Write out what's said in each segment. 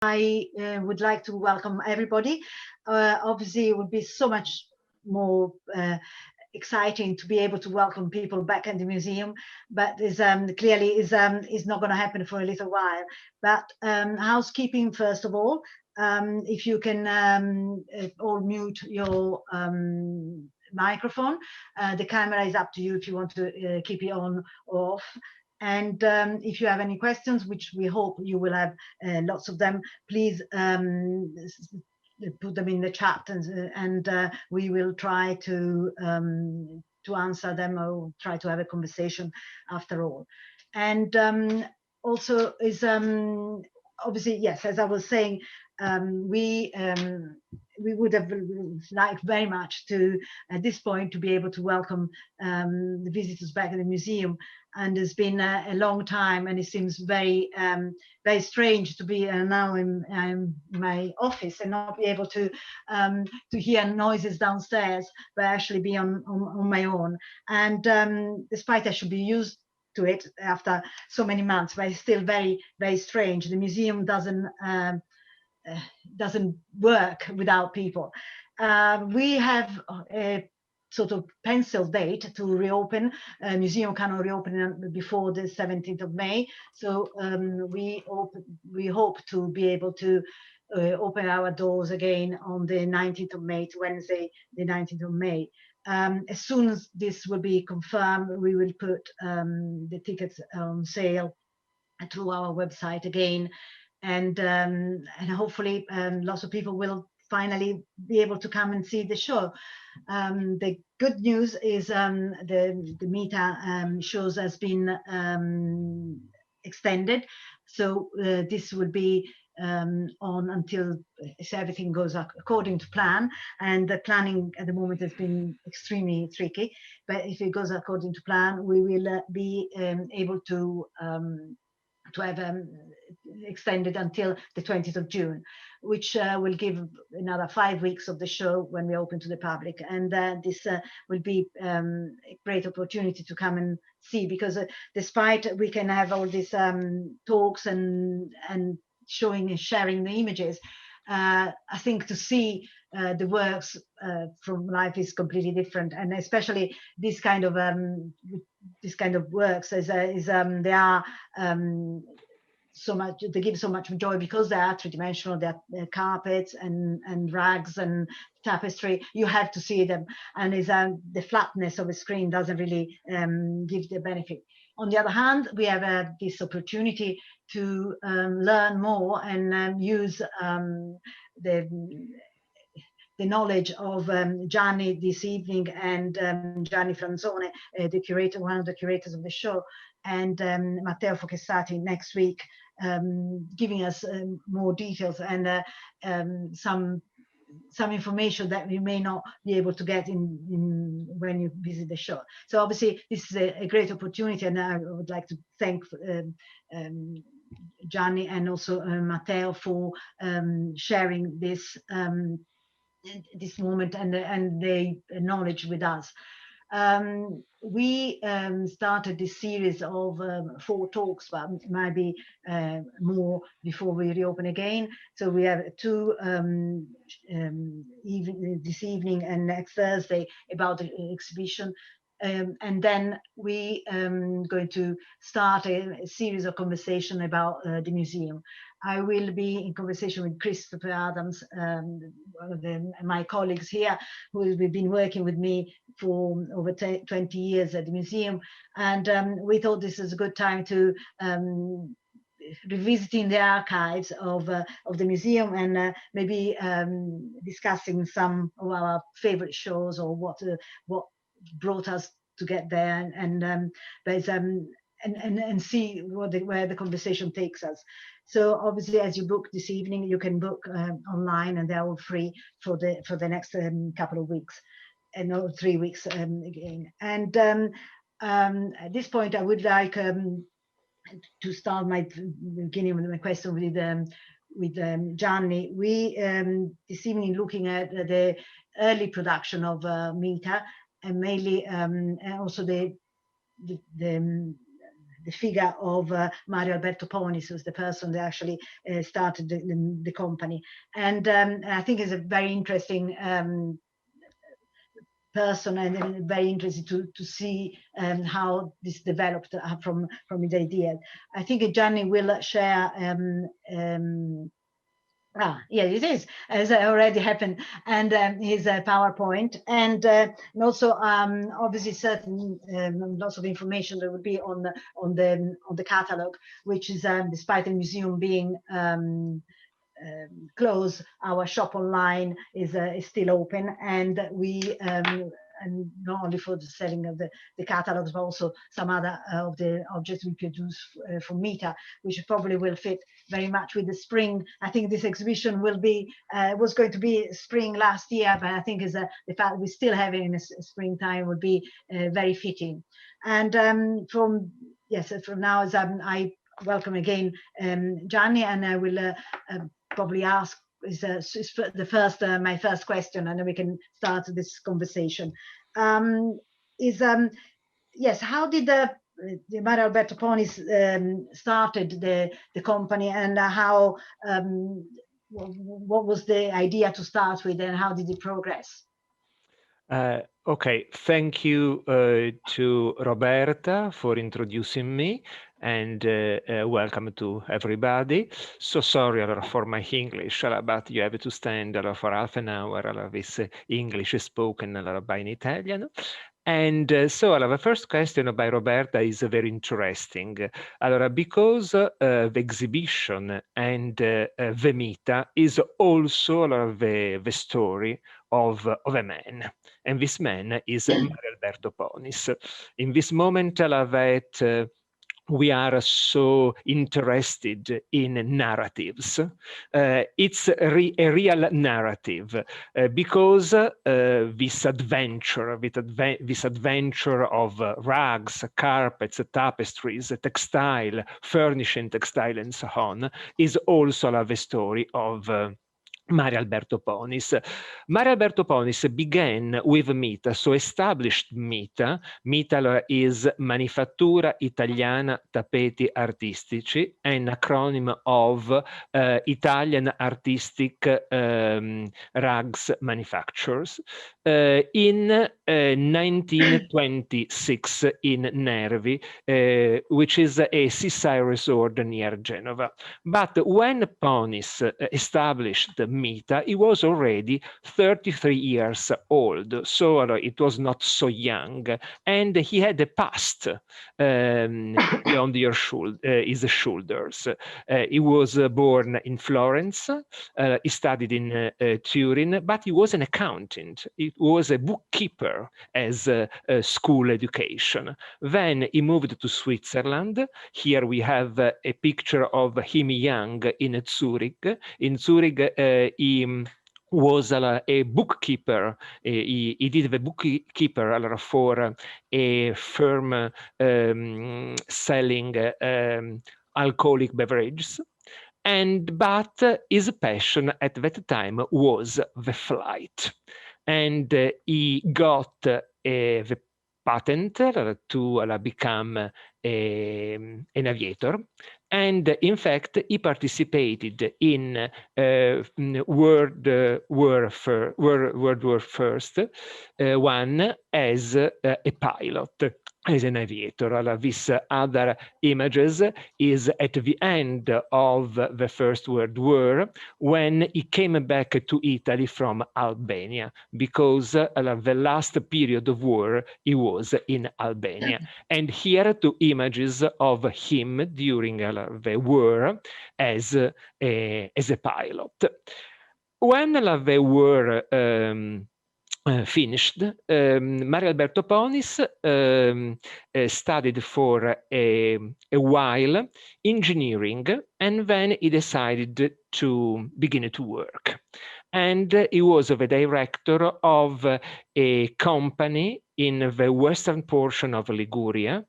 I would like to welcome everybody. Obviously, it would be so much more exciting to be able to welcome people back in the museum, but is clearly is not going to happen for a little while. But housekeeping first of all. If you can all mute your microphone, the camera is up to you if you want to keep it on or off. And if you have any questions, which we hope you will have lots of them, please put them in the chat, and we will try to answer them or try to have a conversation after all. And also is obviously, yes, as I was saying, we would have liked very much to, at this point, to be able to welcome the visitors back at the museum. And it's been a long time, and it seems very very strange to be now in my office and not be able to hear noises downstairs, but actually be on my own. And despite I should be used to it after so many months, but it's still very very strange. The museum doesn't work without people. We have a sort of pencil date to reopen. Museum cannot reopen before the 17th of May. So we hope to be able to open our doors again on the 19th of May, to Wednesday, the 19th of May. As soon as this will be confirmed, we will put the tickets on sale through our website again, and hopefully lots of people will finally be able to come and see the show. The good news is the MITA shows has been extended, so this will be on until everything goes according to plan, and the planning at the moment has been extremely tricky, but if it goes according to plan, we will be able to have extended until the 20th of June, which will give another 5 weeks of the show when we open to the public. And this will be a great opportunity to come and see, because despite we can have all these talks and showing and sharing the images, I think to see the works from life is completely different, and especially this kind of works they are so much, they give so much joy because they are three-dimensional. They're carpets and rugs and tapestry. You have to see them, and is the flatness of a screen doesn't really give the benefit. On the other hand, we have this opportunity to learn more and use the knowledge of Gianni this evening, and Gianni Franzone, the curator, one of the curators of the show, and Matteo Fochessati next week, giving us more details and some information that we may not be able to get in when you visit the show. So obviously this is a great opportunity, and I would like to thank Gianni and also Matteo for sharing this moment and the knowledge with us. We started this series of 4 talks, but it might be more before we reopen again. So we have 2 this evening and next Thursday about the exhibition. And then we going to start a series of conversation about the museum. I will be in conversation with Christopher Adams, one of my colleagues here, who has been working with me for over 20 years at the museum. And we thought this is a good time to revisiting the archives of the museum, and maybe discussing some of our favorite shows, or what brought us to get there, and see where the conversation takes us. So obviously, as you book this evening, you can book online, and they're all free for the next couple of weeks, and 3 weeks again. And at this point, I would like to start my beginning with my question with Gianni. We this evening looking at the early production of MITA, and mainly and also the figure of Mario Alberto Ponis, who's the person that actually started the company. And I think it's a very interesting person, and very interested to see how this developed from his idea. I think Gianni will share yeah, it is, as already happened, and his PowerPoint, and also obviously certain lots of information that would be on the catalog, which is despite the museum being closed, our shop online is still open, and we and not only for the selling of the catalogs, but also some other of the objects we produce for MITA, which probably will fit very much with the spring. I think this exhibition will be was going to be spring last year, but I think is the fact we still have it in springtime would be very fitting. And from now, as I welcome again Gianni, and I will probably ask my first question, and then we can start this conversation. Yes, how did the Mario Alberto Ponis started the company, and how what was the idea to start with, and how did it progress? Okay, thank you to Roberta for introducing me, and welcome to everybody. So sorry for my English, but you have to stand for half an hour this English spoken by an Italian. And so the first question by Roberta is very interesting. Because the exhibition and the MITA is also the story of a man, and this man is Mario Alberto Ponis. In this moment that we are so interested in narratives. It's a real narrative because this adventure of rugs, carpets, tapestries, textile, furnishing textile, and so on, is also the story of Mario Alberto Ponis. Mario Alberto Ponis began with MITA, so established MITA. MITA is Manifattura Italiana Tappeti Artistici, an acronym of Italian Artistic Rugs Manufacturers, in 1926 in Nervi, which is a seaside resort near Genova. But when Ponis established MITA, he was already 33 years old, so it was not so young, and he had a past beyond his shoulders. He was born in Florence, he studied in Turin, but he was an accountant. He was a bookkeeper as a school education. Then he moved to Switzerland. Here we have a picture of him young in Zurich. In Zurich, he was a bookkeeper. He did the bookkeeper for a firm selling alcoholic beverages. But his passion at that time was the flight. And he got the patent to become an aviator. And in fact, he participated in World War First one as a pilot, as an aviator. This other images is at the end of the First World War, when he came back to Italy from Albania, because the last period of war he was in Albania. And here are two images of him during the war as a pilot. When the war finished, Mario Alberto Ponis studied for a while engineering, and then he decided to begin to work. And he was the director of a company in the western portion of Liguria,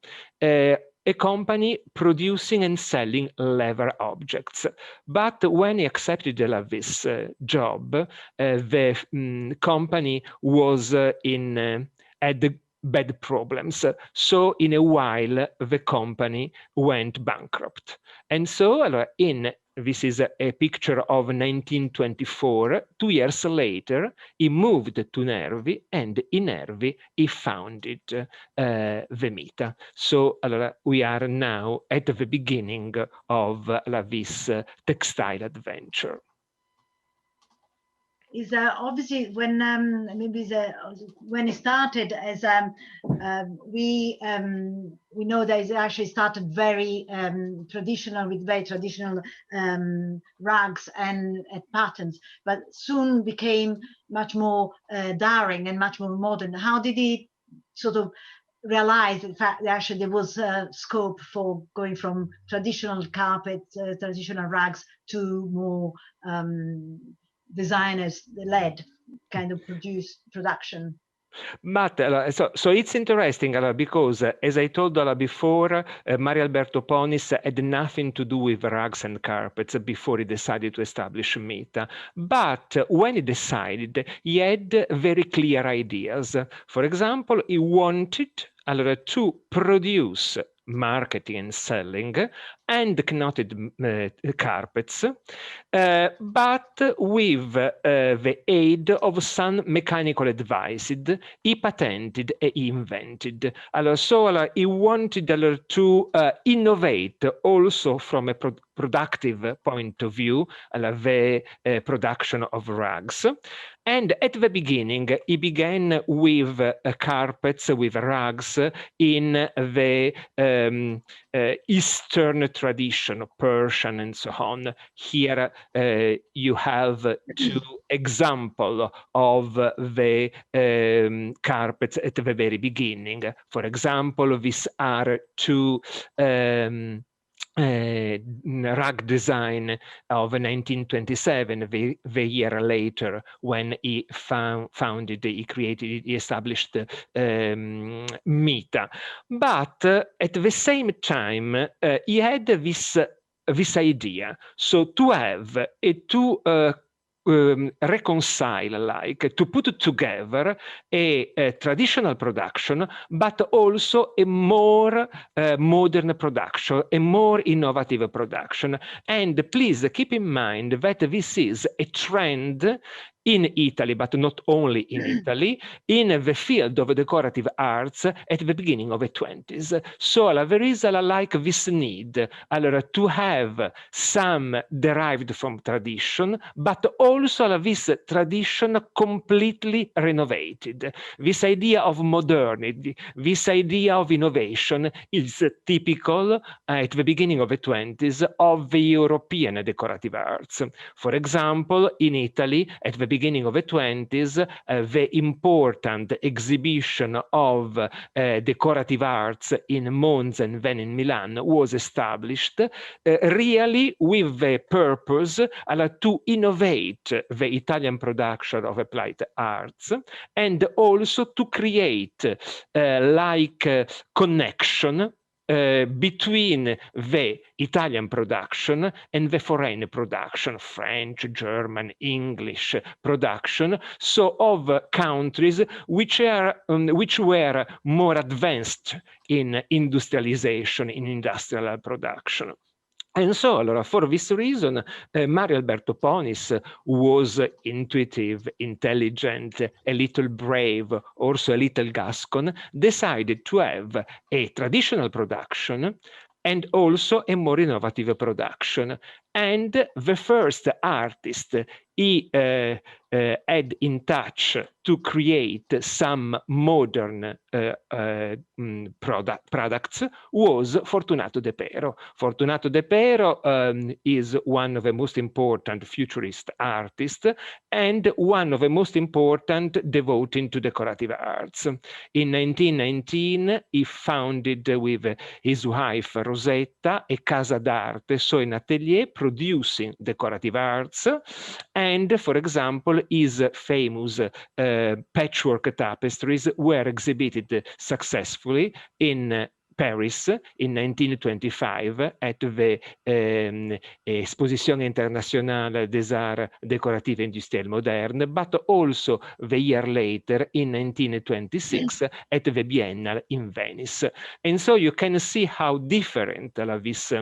a company producing and selling leather objects. But when he accepted this job, the company was at the bad problems. So in a while, the company went bankrupt. And so this is a picture of 1924. 2 years later, he moved to Nervi, and in Nervi, he founded the MITA. So we are now at the beginning of this textile adventure. Is obviously when when it started as we know that it actually started very traditional, with very traditional rugs and patterns, but soon became much more daring and much more modern. How did he sort of realize, in fact, that actually there was scope for going from traditional carpets, traditional rugs, to more designers-led kind of production? But so it's interesting because, as I told before, Mario Alberto Ponis had nothing to do with rugs and carpets before he decided to establish MITA. But when he decided, he had very clear ideas. For example, he wanted to produce marketing and selling and knotted carpets, but with the aid of some mechanical devices he patented and invented. So he wanted to innovate also from a productive point of view, the production of rugs. And at the beginning, he began with carpets, with rugs in the Eastern tradition, Persian and so on. Here you have 2 examples of the carpets at the very beginning. For example, these are 2 rug design of 1927, the year later, when he he established MITA. But at the same time, he had this idea, so to have reconcile, to put together a traditional production, but also a more modern production, a more innovative production. And please keep in mind that this is a trend in Italy, but not only in Italy, in the field of decorative arts at the beginning of the 20s. So there is like this need to have some derived from tradition, but also this tradition completely renovated. This idea of modernity, this idea of innovation is typical at the beginning of the 20s of the European decorative arts. For example, in Italy, at the beginning of the 20s, the important exhibition of decorative arts in Monza and then in Milan was established, really with the purpose to innovate the Italian production of applied arts, and also to create connection between the Italian production and the foreign production, French, German, English production, so of countries which were more advanced in industrialization, in industrial production. And so, for this reason, Mario Alberto Ponis was intuitive, intelligent, a little brave, also a little Gascon, decided to have a traditional production and also a more innovative production. And the first artist he had in touch to create some modern products was Fortunato De Pero. Fortunato De Pero is one of the most important futurist artists and one of the most important devoted to decorative arts. In 1919, he founded with his wife Rosetta a Casa d'Arte, so an atelier producing decorative arts. And, for example, his famous patchwork tapestries were exhibited successfully in Paris in 1925 at the Esposizione Internazionale des Arts Décoratifs et Industriels Modernes, but also the year later in 1926 at the Biennale in Venice. And so you can see how different this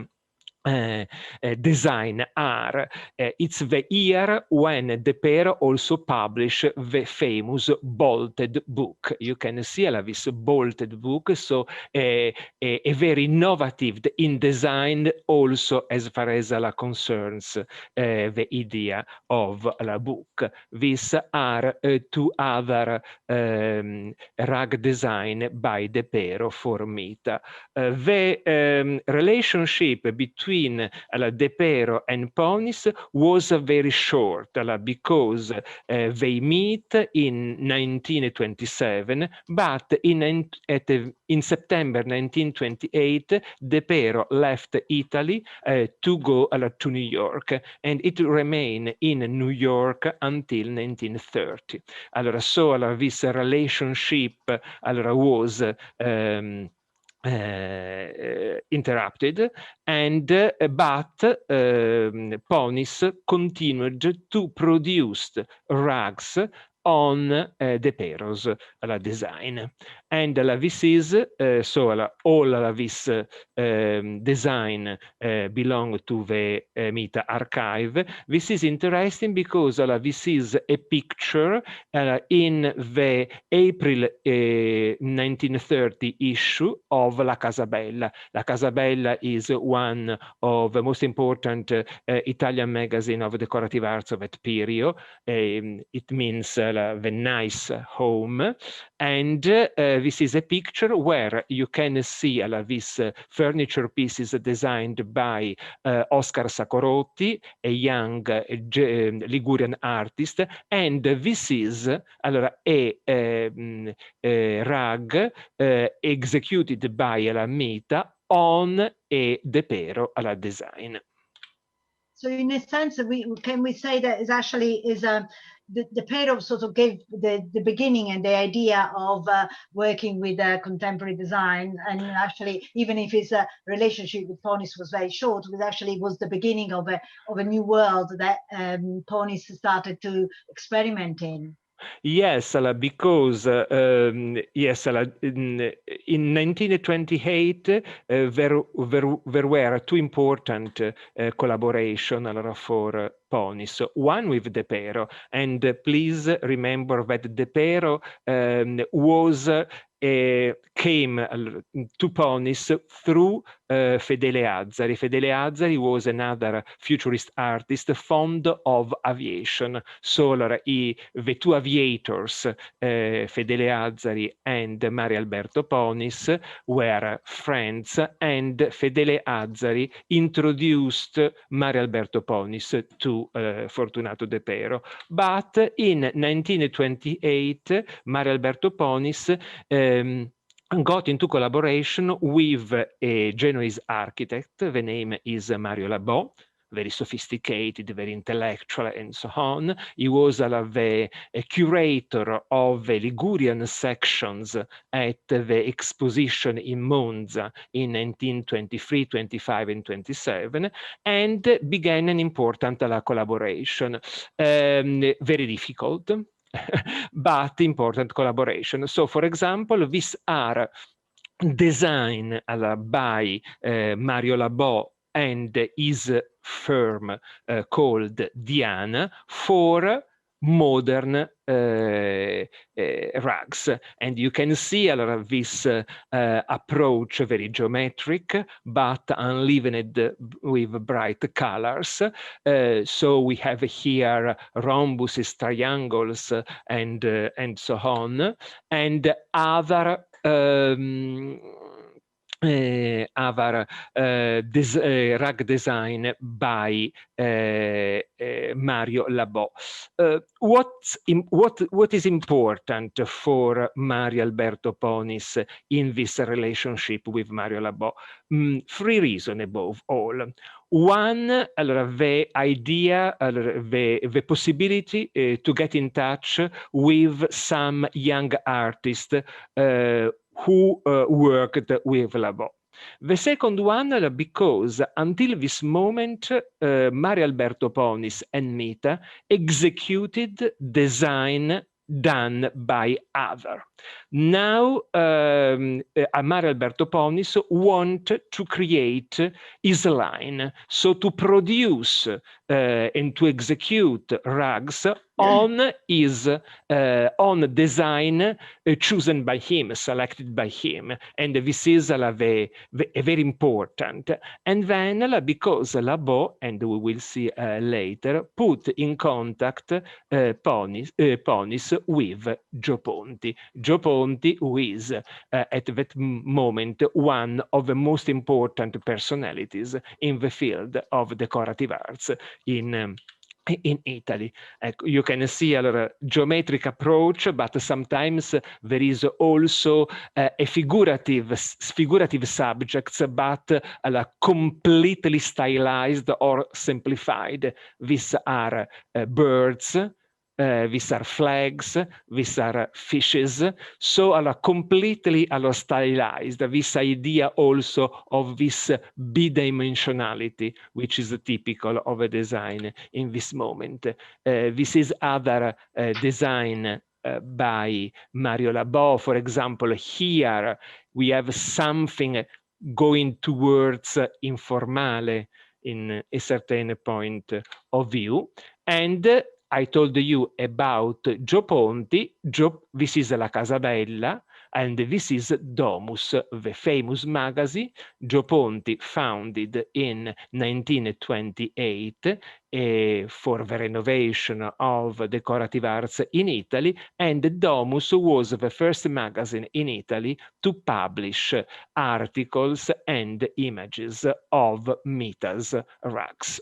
design are. It's the year when De Pero also published the famous bolted book. You can see this bolted book, so a very innovative in design also as far as concerns the idea of the book. These are two other rug design by De Pero for MITA. The relationship between De Pero and Ponis was very short because they meet in 1927, but in September 1928, De Pero left Italy to go to New York, and it remained in New York until 1930. Allora, so this relationship was interrupted, and but Ponis continued to produce rugs on De Pero's design. And this is, so all this design belong to the MITA archive. This is interesting because this is a picture in the April 1930 issue of La Casa Bella. La Casa Bella is one of the most important Italian magazine of decorative arts of that period. It means the nice home, and this is a picture where you can see these furniture pieces designed by Oscar Sacorotti, a young Ligurian artist, and this is a rug executed by MITA on a De Pero design. So in a sense, can we say that De Pero sort of gave the beginning and the idea of working with contemporary design, and actually, even if his relationship with Ponis was very short, it actually was the beginning of a new world that Ponis started to experiment in. Yes, because yes, in 1928 there were two important collaborations for Ponis. One with De Pero, and please remember that De Pero came to Ponis through Fedele Azzari. Fedele Azzari was another futurist artist fond of aviation. So the two aviators, Fedele Azzari and Mario Alberto Ponis, were friends, and Fedele Azzari introduced Mario Alberto Ponis to Fortunato De Pero. But in 1928, Mario Alberto Ponis got into collaboration with a Genoese architect. The name is Mario Labò, very sophisticated, very intellectual, and so on. He was the curator of the Ligurian sections at the exposition in Monza in 1923, 25, and 27, and began an important collaboration. Very difficult, but important collaboration. So, for example, these are designed by Mario Labò and his firm called Diana for modern rugs. And you can see this approach, very geometric, but unleavened with bright colors. So we have here rhombuses, triangles, and so on, and other rug design by Mario Labò. What is important for Mario Alberto Ponis in this relationship with Mario Labò? Three reasons above all. One, the idea, the possibility to get in touch with some young artists who worked with Labo. The second one, because until this moment, Mario Alberto Ponis and MITA executed design done by other. Now, Mario Alberto Ponis want to create his line, so to produce and to execute rugs on his on design chosen by him, selected by him, and this is very important. And then, because Labo, and we will see later, put in contact Ponis with Gio Ponti. Gio Ponti, who is at that moment one of the most important personalities in the field of decorative arts in Italy. You can see a geometric approach, but sometimes there is also a figurative subjects, but completely stylized or simplified. These are birds, these are flags, these are fishes, so completely stylized. This idea also of this bidimensionality, which is typical of a design in this moment. This is other design by Mario Labo. For example, here we have something going towards informale in a certain point of view. And I told you about Gio Ponti. This is La Casa Bella, and this is Domus, the famous magazine. Gio Ponti founded in 1928 for the renovation of decorative arts in Italy, and Domus was the first magazine in Italy to publish articles and images of MITA's rugs.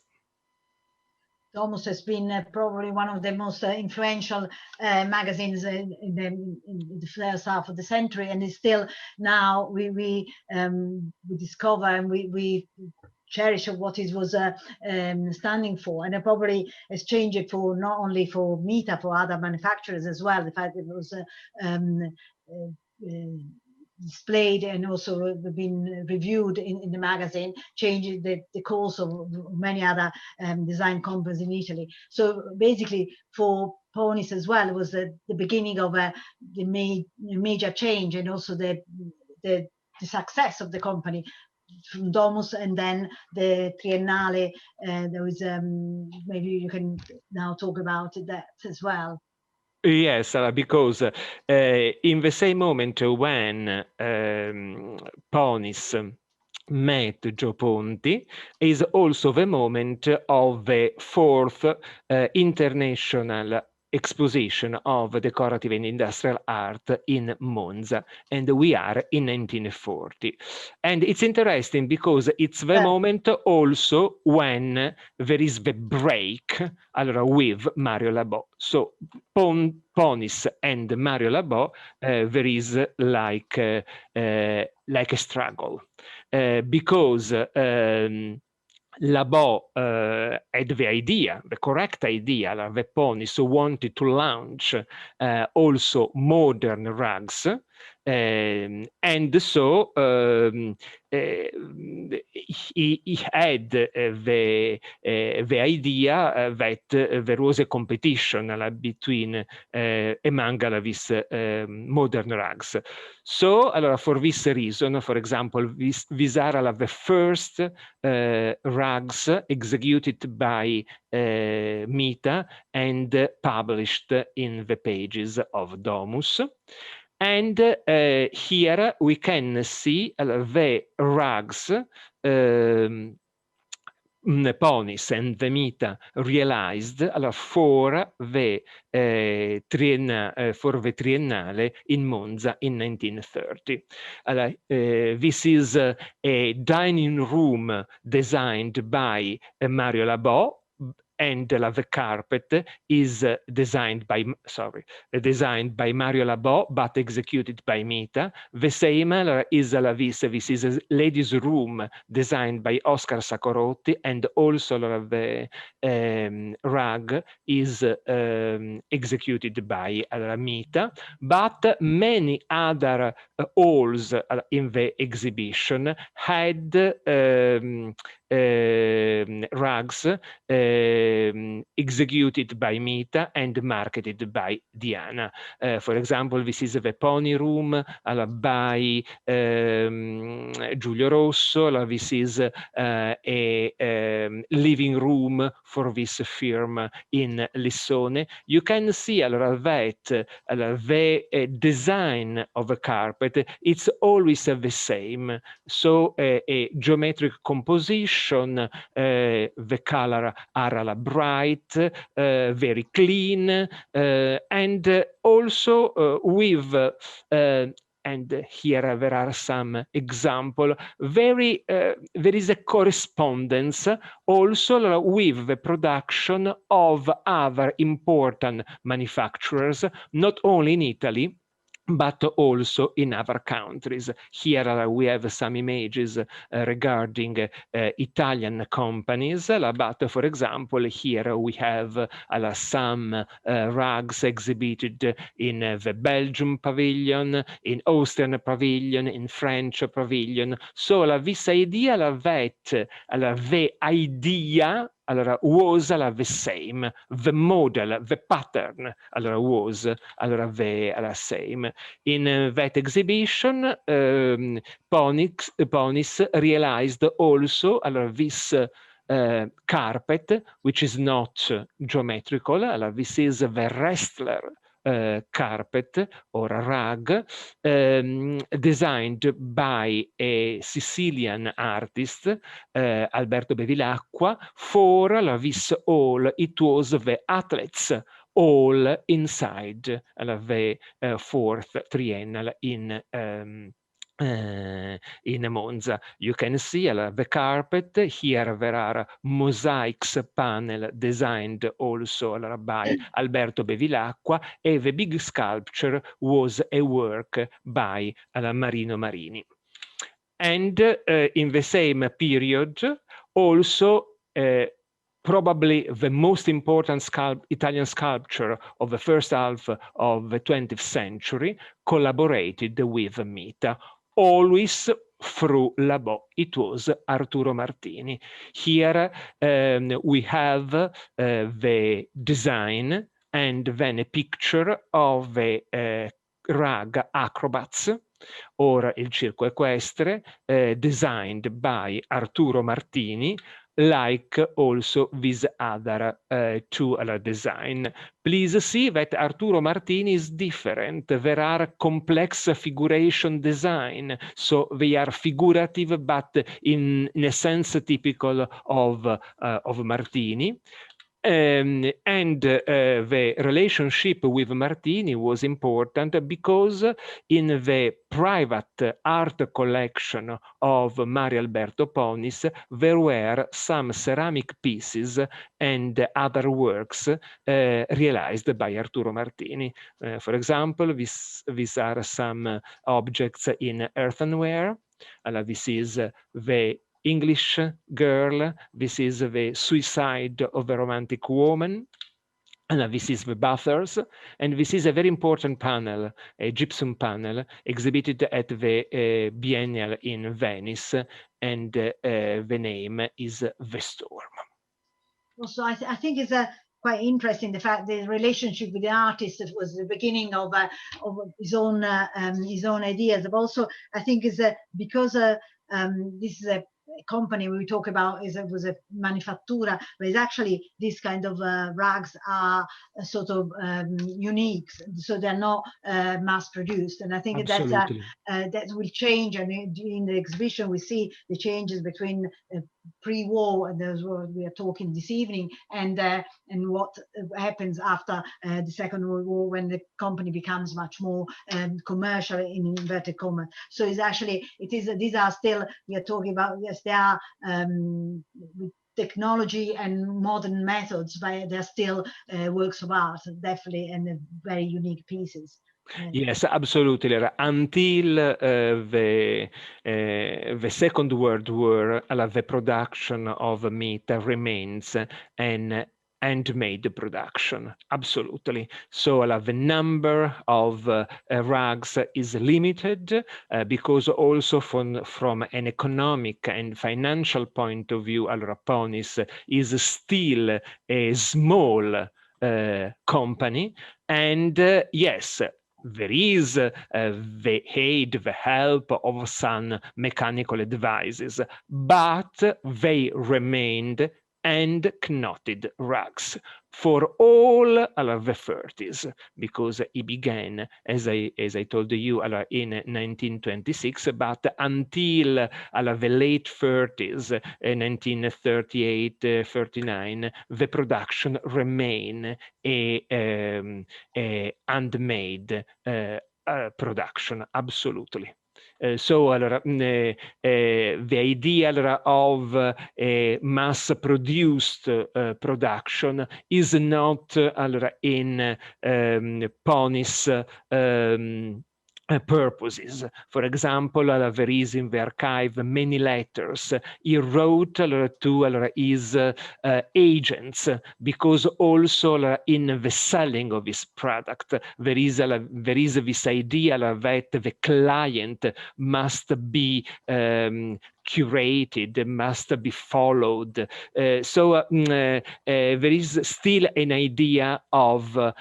Domus has been probably one of the most influential magazines in the first half of the century, and is still now we discover and we cherish what it was standing for, and it probably has changed it for not only for MITA, for other manufacturers as well. The fact that it was displayed and also been reviewed in the magazine, changing the course of many other design companies in Italy. So basically for Ponis as well, it was the beginning of the major change, and also the success of the company from Domus, and then the Triennale. There was maybe you can now talk about that as well. Yes, because in the same moment when Ponis met Gio Ponti is also the moment of the fourth international exposition of decorative and industrial art in Monza, and we are in 1940. And it's interesting because it's the moment also when there is the break with Mario Labo. So Ponis and Mario Labo, there is like a struggle, because Labo had the idea, the correct idea, the Ponis wanted to launch also modern rugs, and so he had the idea that there was a competition between among these modern rugs. So, for this reason, for example, these are the first rugs executed by MITA and published in the pages of Domus. And here we can see the rugs Ponis and the MITA realized for the Triennale in Monza in 1930. This is a dining room designed by Mario Labo, and the carpet is designed by Mario Labò, but executed by MITA. The same is this is a ladies' room designed by Oscar Sacorotti, and also the rug is executed by MITA. But many other halls in the exhibition had rugs executed by MITA and marketed by Diana. For example, this is the Pony Room by Giulio Rosso. This is a living room for this firm in Lissone. You can see that the design of a carpet, it's always the same. So a geometric composition, the color are bright, very clean, and also with and here there are some examples. There is a correspondence also with the production of other important manufacturers, not only in Italy, but also in other countries. Here we have some images regarding Italian companies, but for example, here we have some rugs exhibited in the Belgium pavilion, in Austrian pavilion, in French pavilion. So this idea that the idea was the same, the model, the pattern was the same. In that exhibition, Ponis realized also this carpet, which is not geometrical. This is the wrestler carpet or a rug designed by a Sicilian artist, Alberto Bevilacqua, for this hall. It was the athletes all inside the fourth triennial in Monza. You can see the carpet. Here there are mosaics panel designed also by Alberto Bevilacqua, and the big sculpture was a work by Marino Marini. And in the same period, also probably the most important Italian sculpture of the first half of the 20th century collaborated with MITA, always through Labò. It was Arturo Martini. Here we have the design and then a picture of the rug acrobats, or il circo equestre, designed by Arturo Martini, like also these other two design. Please see that Arturo Martini is different. There are complex figuration design, so they are figurative, but in a sense typical of Martini. And the relationship with Martini was important because in the private art collection of Mario Alberto Ponis, there were some ceramic pieces and other works realized by Arturo Martini. For example, these are some objects in earthenware. This is the English girl. This is the suicide of a romantic woman. And this is the bathers. And this is a very important panel, a gypsum panel, exhibited at the Biennial in Venice. And the name is The Storm. Also, I think it's quite interesting, the fact the relationship with the artist that was the beginning of his own ideas. But also, I think is because this is a company we talk about was a manufactura, but it's actually this kind of rugs are sort of unique, so they're not mass produced. And I think that will change. And in the exhibition, we see the changes between pre-war, and that's what we are talking this evening, and what happens after the Second World War, when the company becomes much more commercial, in inverted commas. So it's actually, these are still, we are talking about, yes, they are technology and modern methods, but they're still works of art, definitely, and very unique pieces. Yes, absolutely. Until the Second World War, the production of MITA remains an handmade production, absolutely. So the number of rugs is limited because also from an economic and financial point of view, Ponis is still a small company, and yes, there is the aid, the help of some mechanical devices, but they remained hand-knotted rugs for all of the 30s, because it began, as I told you, in 1926, but until the late 30s, 1938, 39, the production remained a handmade production, absolutely. So the idea of mass-produced production is not in Ponis purposes. For example, there is in the archive many letters he wrote to his agents, because also in the selling of his product there is this idea that the client must be curated, must be followed. So there is still an idea of an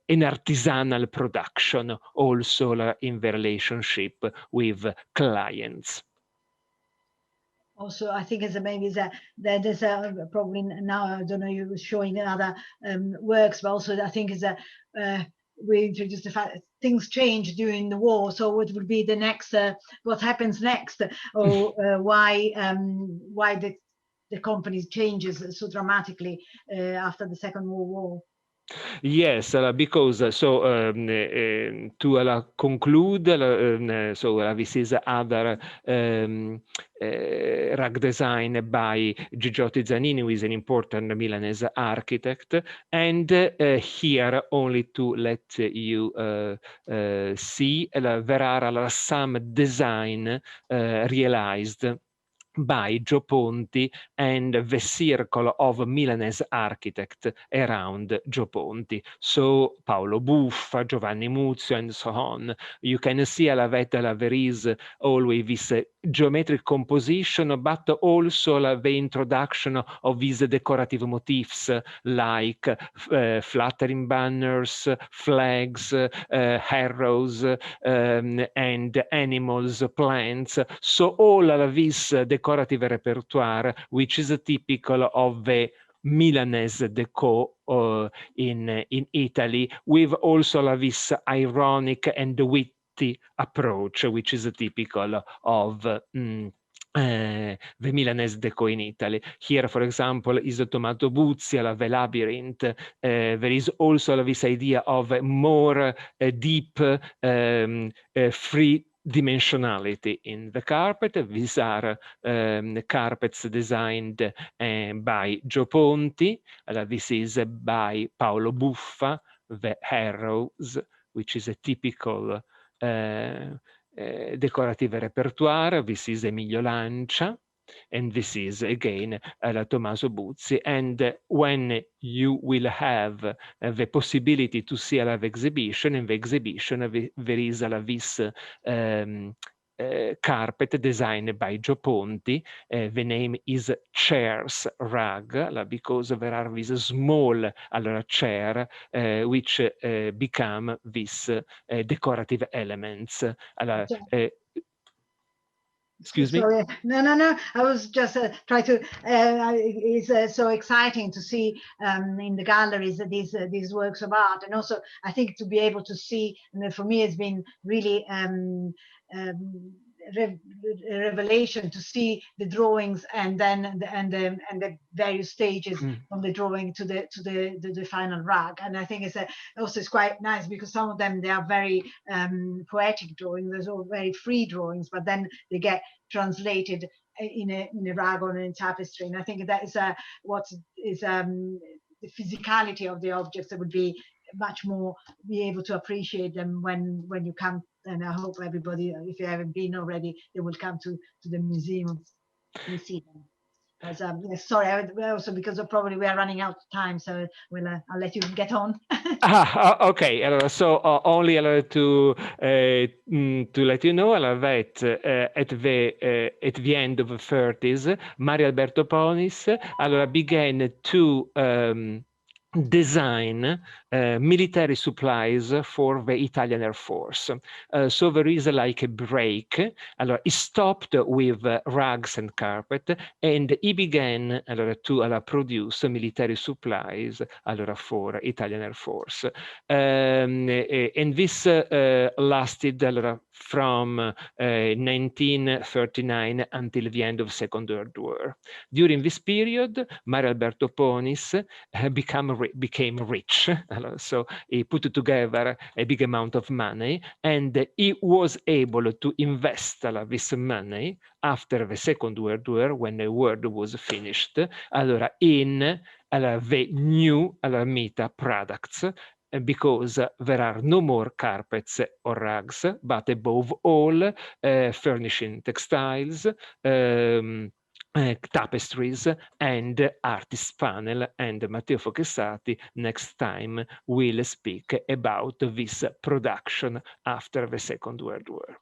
artisanal production also in the relationship with clients. Also, I think it's maybe that there's probably now, I don't know, you were showing other works, but also I think is that we introduced the fact that things change during the war. So what would be the next, what happens next, or why the company changes so dramatically after the Second World War? Yes, because to conclude, so this is other rug design by Gigliotti Zanini, who is an important Milanese architect, and here only to let you see, there are some design realized by Gio Ponti and the circle of Milanese architects around Gio Ponti. So Paolo Buffa, Giovanni Muzio, and so on. You can see that there is always this geometric composition, but also the introduction of these decorative motifs like fluttering banners, flags, arrows, and animals, plants. So all of this decorative repertoire, which is typical of the Milanese deco in Italy, with also this ironic and witty approach, which is typical of the Milanese deco in Italy. Here, for example, is Tommaso Buzzi, the labyrinth. There is also this idea of more deep, free dimensionality in the carpet. These are carpets designed by Gio Ponti. This is by Paolo Buffa, the arrows, which is a typical decorative repertoire. This is Emilio Lancia, and this is again Tommaso Buzzi. And when you will have the possibility to see the exhibition, in the exhibition there is this carpet designed by Gio Ponti. The name is Chairs Rug, because there are these small chair which become these decorative elements. Excuse me? Sorry, no. I was just trying to. It's so exciting to see in the galleries these works of art, and also I think to be able to see. And for me, it's been really revelation to see the drawings and then the various stages from the drawing to the final rag. And I think also it's quite nice because some of them, they are very poetic drawings, there's all very free drawings, but then they get translated in a rag or in tapestry. And I think that is what is the physicality of the objects that would be much more be able to appreciate them when you come. And I hope everybody, if you haven't been already, they will come to the museum and see them. As, yes, sorry, also because probably we are running out of time, so I'll let you get on. Okay, so only to let you know that at the end of the 30s, Mario Alberto Ponis began to design military supplies for the Italian Air Force. So there is like a break. He stopped with rugs and carpet, and he began to produce military supplies for Italian Air Force. And this lasted from 1939 until the end of the Second World War. During this period, Mario Alberto Ponis became rich. So he put together a big amount of money, and he was able to invest this money after the Second World War, when the world was finished, in the new MITA products, because there are no more carpets or rugs, but above all, furnishing textiles, tapestries, and artist panel. And Matteo Fochessati next time will speak about this production after the Second World War.